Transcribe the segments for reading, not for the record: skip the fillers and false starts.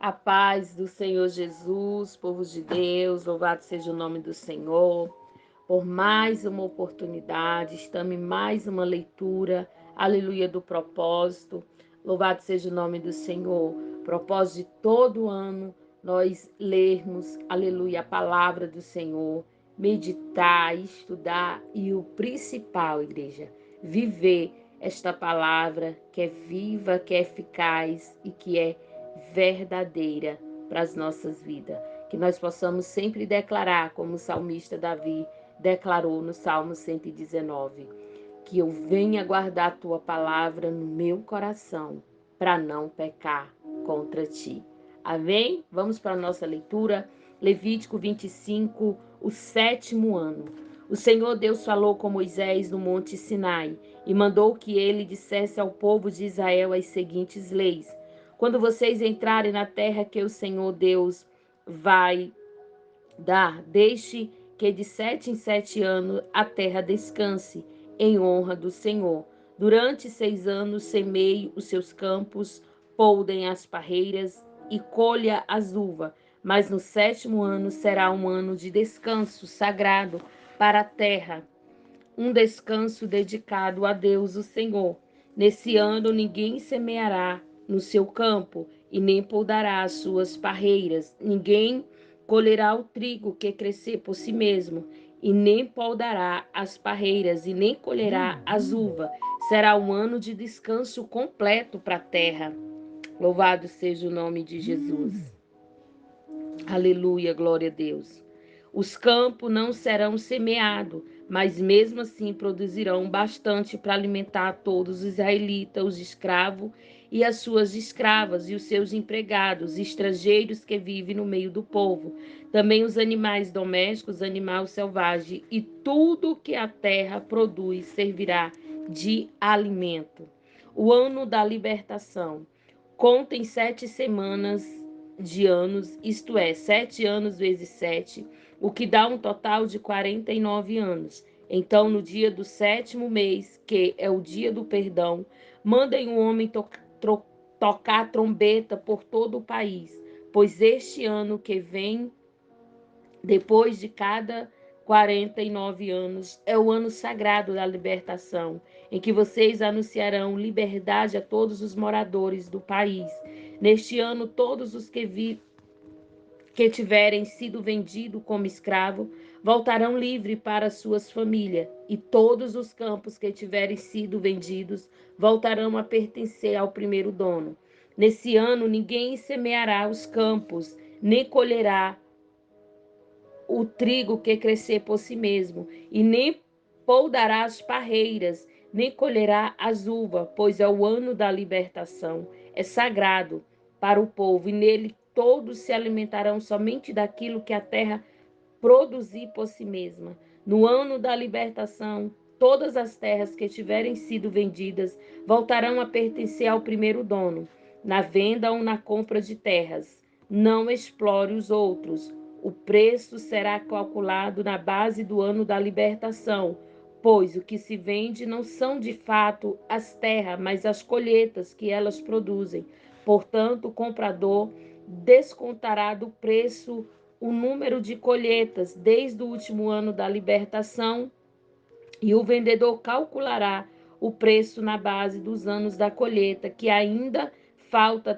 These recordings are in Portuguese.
A paz do Senhor Jesus, povo de Deus, louvado seja o nome do Senhor, por mais uma oportunidade, estamos em mais uma leitura, aleluia, do propósito, louvado seja o nome do Senhor. Propósito de todo ano, nós lermos, aleluia, a palavra do Senhor, meditar, estudar e o principal, igreja, viver esta palavra que é viva, que é eficaz e que é verdadeira para as nossas vidas. Que nós possamos sempre declarar, como o salmista Davi declarou no Salmo 119, que eu venha guardar a tua palavra no meu coração para não pecar contra ti. Amém? Vamos para a nossa leitura. Levítico 25, o 7º ano. O Senhor Deus falou com Moisés no monte Sinai e mandou que ele dissesse ao povo de Israel as seguintes leis: quando vocês entrarem na terra que o Senhor Deus vai dar, deixe que de 7 em 7 anos a terra descanse em honra do Senhor. Durante 6 anos semeie os seus campos, poldem as parreiras e colha as uvas. Mas no 7º ano será um ano de descanso sagrado para a terra, um descanso dedicado a Deus, o Senhor. Nesse ano ninguém semeará no seu campo e nem podará as suas parreiras. Ninguém colherá o trigo que crescer por si mesmo e nem podará as parreiras e nem colherá as uvas. Será um ano de descanso completo para a terra. Louvado seja o nome de Jesus. Aleluia, glória a Deus. Os campos não serão semeados, mas mesmo assim produzirão bastante para alimentar todos os israelitas, os escravos e as suas escravas e os seus empregados, estrangeiros que vivem no meio do povo. Também os animais domésticos, animal selvagem e tudo que a terra produz servirá de alimento. O ano da libertação. Contem 7 semanas de anos, isto é, 7 anos vezes 7, o que dá um total de 49 anos. Então, no dia do 7º mês, que é o dia do perdão, mandem um homem tocar trombeta por todo o país, pois este ano que vem, depois de cada 49 anos, é o ano sagrado da libertação, em que vocês anunciarão liberdade a todos os moradores do país. Neste ano, todos os que tiverem sido vendidos como escravo voltarão livres para suas famílias, e todos os campos que tiverem sido vendidos voltarão a pertencer ao primeiro dono. Nesse ano, ninguém semeará os campos, nem colherá o trigo que crescer por si mesmo, e nem poldará as parreiras, nem colherá as uvas, pois é o ano da libertação, é sagrado para o povo, e nele todos se alimentarão somente daquilo que a terra produzir por si mesma. No ano da libertação, todas as terras que tiverem sido vendidas voltarão a pertencer ao primeiro dono, na venda ou na compra de terras. Não explore os outros. O preço será calculado na base do ano da libertação, pois o que se vende não são de fato as terras, mas as colheitas que elas produzem. Portanto, o comprador descontará do preço o número de colheitas desde o último ano da libertação, e o vendedor calculará o preço na base dos anos da colheita, que ainda falta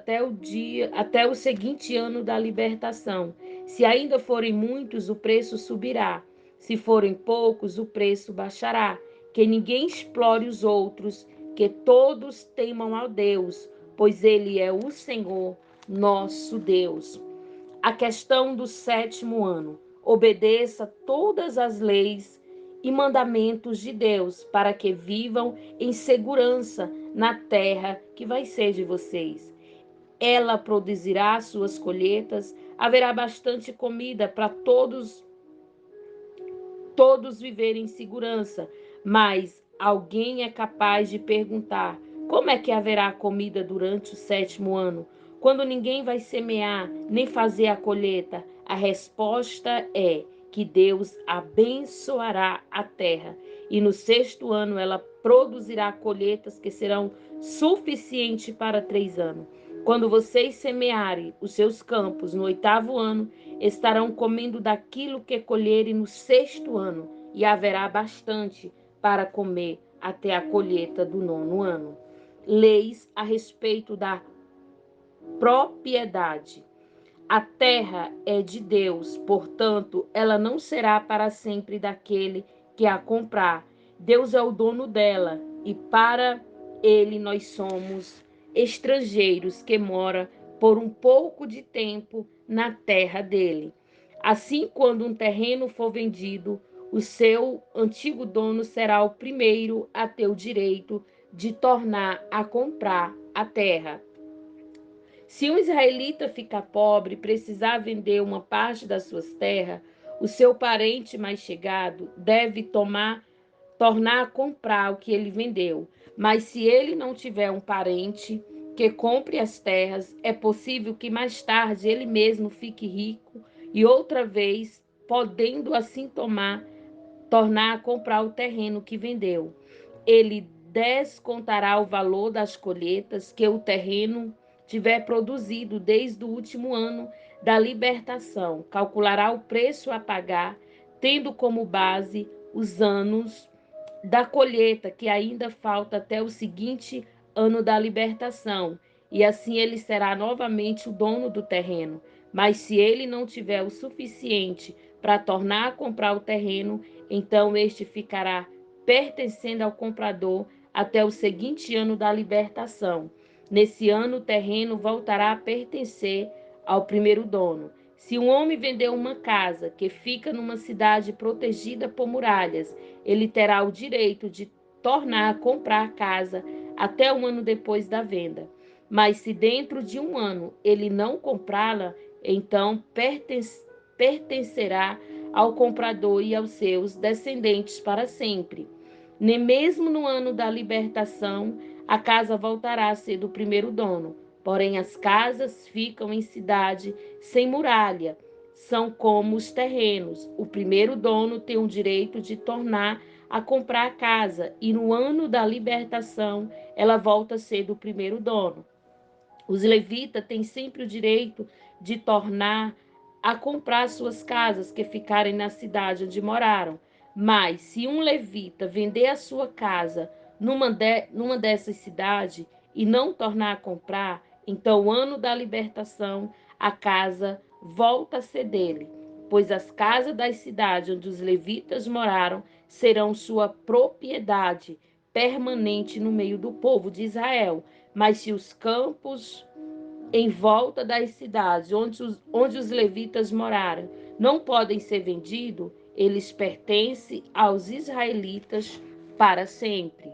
até o seguinte ano da libertação. Se ainda forem muitos, o preço subirá. Se forem poucos, o preço baixará. Que ninguém explore os outros, que todos temam ao Deus, pois ele é o Senhor, nosso Deus. A questão do 7º ano. Obedeça todas as leis e mandamentos de Deus, para que vivam em segurança na terra que vai ser de vocês. Ela produzirá suas colheitas, haverá bastante comida para todos viverem em segurança. Mas alguém é capaz de perguntar: como é que haverá comida durante o 7º ano, quando ninguém vai semear nem fazer a colheita? A resposta é que Deus abençoará a terra, e no 6º ano ela produzirá colheitas que serão suficientes para 3 anos. Quando vocês semearem os seus campos no 8º ano, estarão comendo daquilo que colherem no 6º ano, e haverá bastante para comer até a colheita do 9º ano. Leis a respeito da propriedade. A terra é de Deus, portanto, ela não será para sempre daquele que a comprar. Deus é o dono dela, e para ele nós somos estrangeiros que moram por um pouco de tempo na terra dele. Assim, quando um terreno for vendido, o seu antigo dono será o primeiro a ter o direito de tornar a comprar a terra. Se um israelita ficar pobre e precisar vender uma parte das suas terras, o seu parente mais chegado deve tornar a comprar o que ele vendeu. Mas se ele não tiver um parente que compre as terras, é possível que mais tarde ele mesmo fique rico e outra vez, podendo assim tornar a comprar o terreno que vendeu. Ele descontará o valor das colheitas que o terreno tiver produzido desde o último ano da libertação. Calculará o preço a pagar, tendo como base os anos da colheita que ainda falta até o seguinte ano da libertação, e assim ele será novamente o dono do terreno. Mas se ele não tiver o suficiente para tornar a comprar o terreno, então este ficará pertencendo ao comprador até o seguinte ano da libertação. Nesse ano, o terreno voltará a pertencer ao primeiro dono. Se um homem vender uma casa que fica numa cidade protegida por muralhas, ele terá o direito de tornar a comprar a casa até um ano depois da venda. Mas se dentro de um ano ele não comprá-la, então pertencerá ao comprador e aos seus descendentes para sempre. Nem mesmo no ano da libertação, a casa voltará a ser do primeiro dono. Porém, as casas ficam em cidade sem muralha. São como os terrenos. O primeiro dono tem o direito de tornar a comprar a casa, e no ano da libertação, ela volta a ser do primeiro dono. Os levitas têm sempre o direito de tornar a comprar suas casas que ficarem na cidade onde moraram. Mas se um levita vender a sua casa numa dessas cidades e não tornar a comprar, então o ano da libertação, a casa volta a ser dele, pois as casas das cidades onde os levitas moraram serão sua propriedade permanente no meio do povo de Israel. Mas se os campos em volta das cidades onde os levitas moraram não podem ser vendidos, eles pertencem aos israelitas para sempre.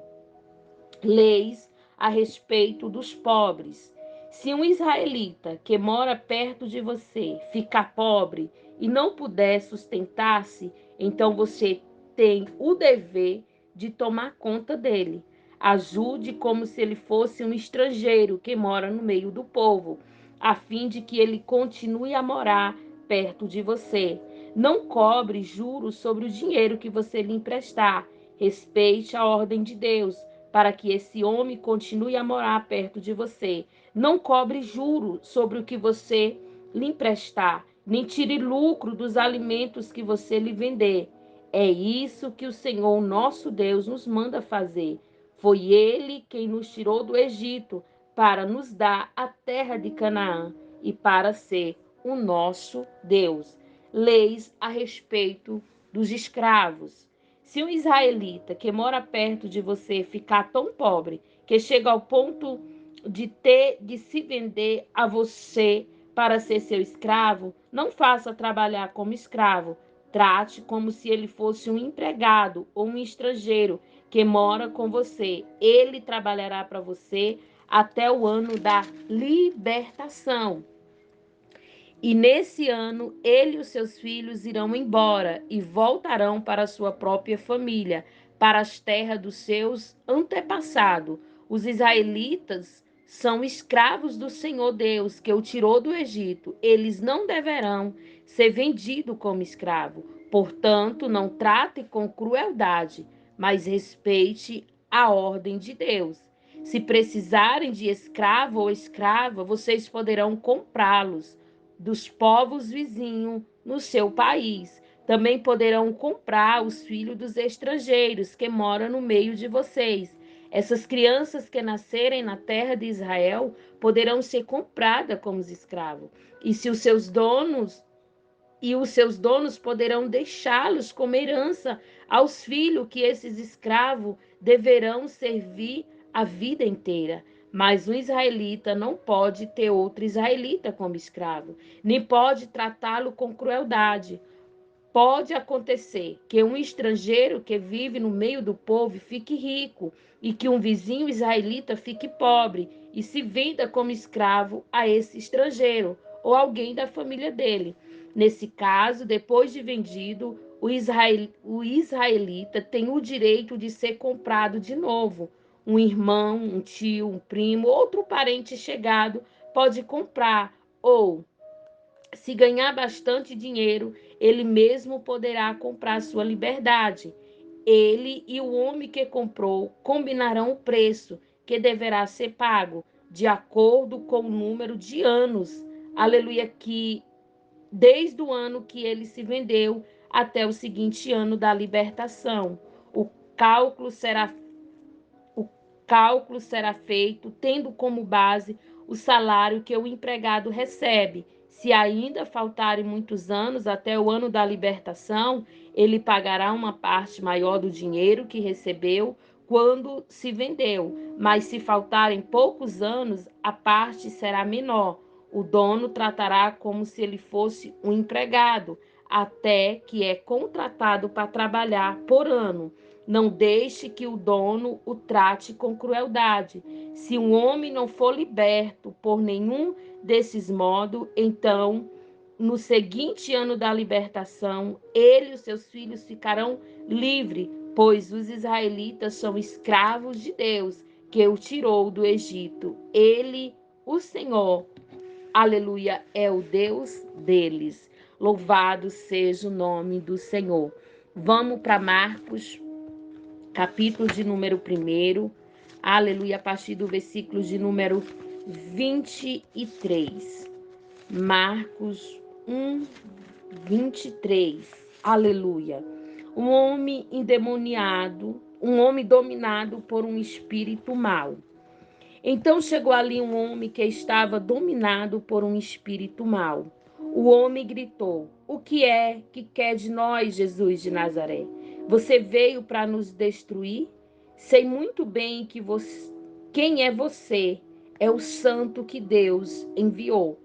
Leis a respeito dos pobres. Se um israelita que mora perto de você ficar pobre e não puder sustentar-se, então você tem o dever de tomar conta dele. Ajude como se ele fosse um estrangeiro que mora no meio do povo, a fim de que ele continue a morar perto de você. Não cobre juros sobre o dinheiro que você lhe emprestar. Respeite a ordem de Deus, para que esse homem continue a morar perto de você. Não cobre juro sobre o que você lhe emprestar, nem tire lucro dos alimentos que você lhe vender. É isso que o Senhor nosso Deus nos manda fazer. Foi Ele quem nos tirou do Egito para nos dar a terra de Canaã e para ser o nosso Deus. Leis a respeito dos escravos. Se um israelita que mora perto de você ficar tão pobre que chega ao ponto de ter de se vender a você para ser seu escravo, não faça trabalhar como escravo. Trate como se ele fosse um empregado ou um estrangeiro que mora com você. Ele trabalhará para você até o ano da libertação. E nesse ano, ele e os seus filhos irão embora e voltarão para a sua própria família, para as terras dos seus antepassados. Os israelitas são escravos do Senhor Deus, que o tirou do Egito. Eles não deverão ser vendidos como escravo. Portanto, não trate com crueldade, mas respeite a ordem de Deus. Se precisarem de escravo ou escrava, vocês poderão comprá-los dos povos vizinhos no seu país. Também poderão comprar os filhos dos estrangeiros que moram no meio de vocês. Essas crianças que nascerem na terra de Israel poderão ser compradas como escravos. E se os seus donos os seus donos poderão deixá-los como herança aos filhos que esses escravos deverão servir a vida inteira. Mas um israelita não pode ter outro israelita como escravo, nem pode tratá-lo com crueldade. Pode acontecer que um estrangeiro que vive no meio do povo fique rico e que um vizinho israelita fique pobre e se venda como escravo a esse estrangeiro ou alguém da família dele. Nesse caso, depois de vendido, o israelita tem o direito de ser comprado de novo. Um irmão, um tio, um primo, outro parente chegado pode comprar ou se ganhar bastante dinheiro, ele mesmo poderá comprar sua liberdade. Ele e o homem que comprou combinarão o preço que deverá ser pago, de acordo com o número de anos, aleluia, que desde o ano que ele se vendeu até o seguinte ano da libertação. O cálculo será o cálculo será feito tendo como base o salário que o empregado recebe. Se ainda faltarem muitos anos até o ano da libertação, ele pagará uma parte maior do dinheiro que recebeu quando se vendeu. Mas se faltarem poucos anos, a parte será menor. O dono tratará como se ele fosse um empregado, até que é contratado para trabalhar por ano. Não deixe que o dono o trate com crueldade. Se um homem não for liberto por nenhum desses modos, então, no seguinte ano da libertação, ele e os seus filhos ficarão livres, pois os israelitas são escravos de Deus, que o tirou do Egito. Ele, o Senhor, aleluia, é o Deus deles. Louvado seja o nome do Senhor. Vamos para Marcos, capítulo de número 1, aleluia, a partir do versículo de número 23. Marcos 1, 23, aleluia. Um homem endemoniado, um homem dominado por um espírito mau. Então chegou ali um homem que estava dominado por um espírito mau. O homem gritou: O que é que quer de nós, Jesus de Nazaré? Você veio para nos destruir? Sei muito bem que quem é você? É o santo que Deus enviou.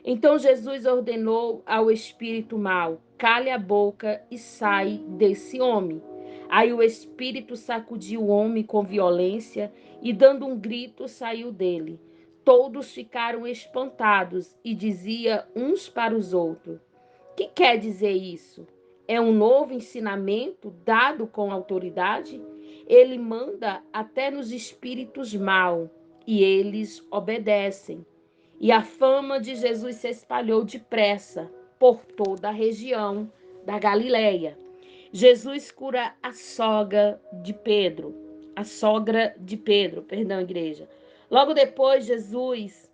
Então Jesus ordenou ao espírito mau: cale a boca e sai desse homem. Aí o espírito sacudiu o homem com violência e, dando um grito, saiu dele. Todos ficaram espantados e diziam uns para os outros: que quer dizer isso? É um novo ensinamento dado com autoridade? Ele manda até nos espíritos maus e eles obedecem. E a fama de Jesus se espalhou depressa por toda a região da Galileia. Jesus cura a sogra de Pedro, perdão, igreja. Logo depois, Jesus,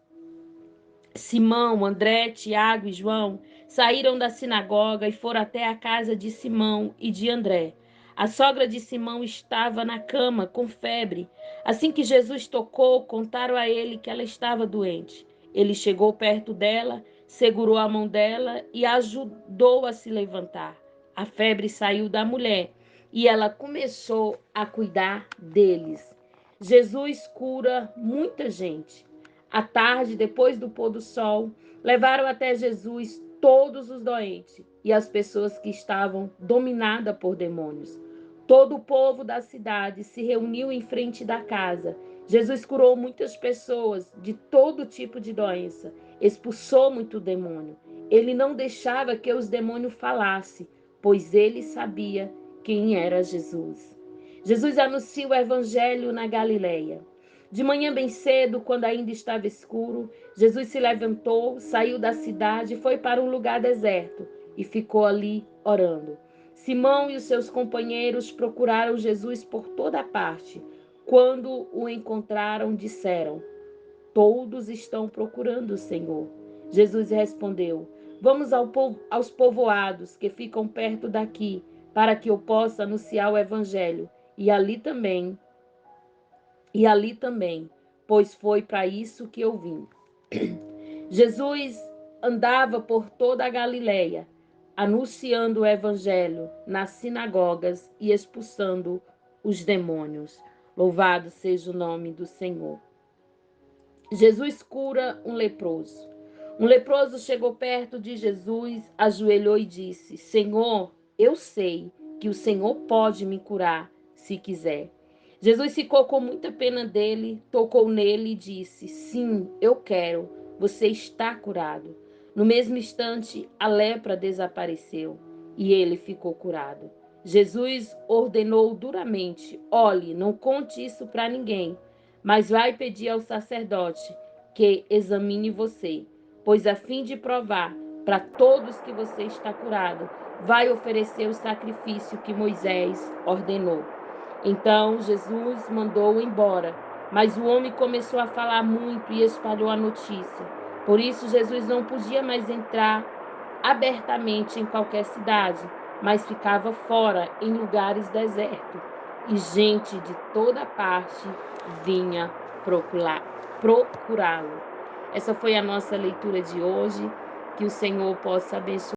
Simão, André, Tiago e João saíram da sinagoga e foram até a casa de Simão e de André. A sogra de Simão estava na cama com febre. Assim que Jesus tocou, contaram a ele que ela estava doente. Ele chegou perto dela, segurou a mão dela e a ajudou a se levantar. A febre saiu da mulher e ela começou a cuidar deles. Jesus cura muita gente. À tarde, depois do pôr do sol, levaram até Jesus todos os doentes e as pessoas que estavam dominadas por demônios. Todo o povo da cidade se reuniu em frente da casa. Jesus curou muitas pessoas de todo tipo de doença, expulsou muito demônio. Ele não deixava que os demônios falassem, pois ele sabia quem era Jesus. Jesus anuncia o evangelho na Galileia. De manhã bem cedo, quando ainda estava escuro, Jesus se levantou, saiu da cidade e foi para um lugar deserto e ficou ali orando. Simão e os seus companheiros procuraram Jesus por toda parte. Quando o encontraram, disseram: todos estão procurando o Senhor. Jesus respondeu: vamos aos povoados que ficam perto daqui, para que eu possa anunciar o evangelho, e ali também, pois foi para isso que eu vim. Jesus andava por toda a Galileia, anunciando o evangelho nas sinagogas e expulsando os demônios. Louvado seja o nome do Senhor. Jesus cura um leproso. Um leproso chegou perto de Jesus, ajoelhou e disse: Senhor, eu sei que o Senhor pode me curar se quiser. Jesus ficou com muita pena dele, tocou nele e disse: sim, eu quero, você está curado. No mesmo instante, a lepra desapareceu e ele ficou curado. Jesus ordenou duramente: olhe, não conte isso para ninguém, mas vai pedir ao sacerdote que examine você, pois a fim de provar para todos que você está curado, vai oferecer o sacrifício que Moisés ordenou. Então Jesus mandou-o embora, mas o homem começou a falar muito e espalhou a notícia. Por isso Jesus não podia mais entrar abertamente em qualquer cidade, mas ficava fora em lugares desertos. E gente de toda parte vinha procurá-lo. Essa foi a nossa leitura de hoje. Que o Senhor possa abençoar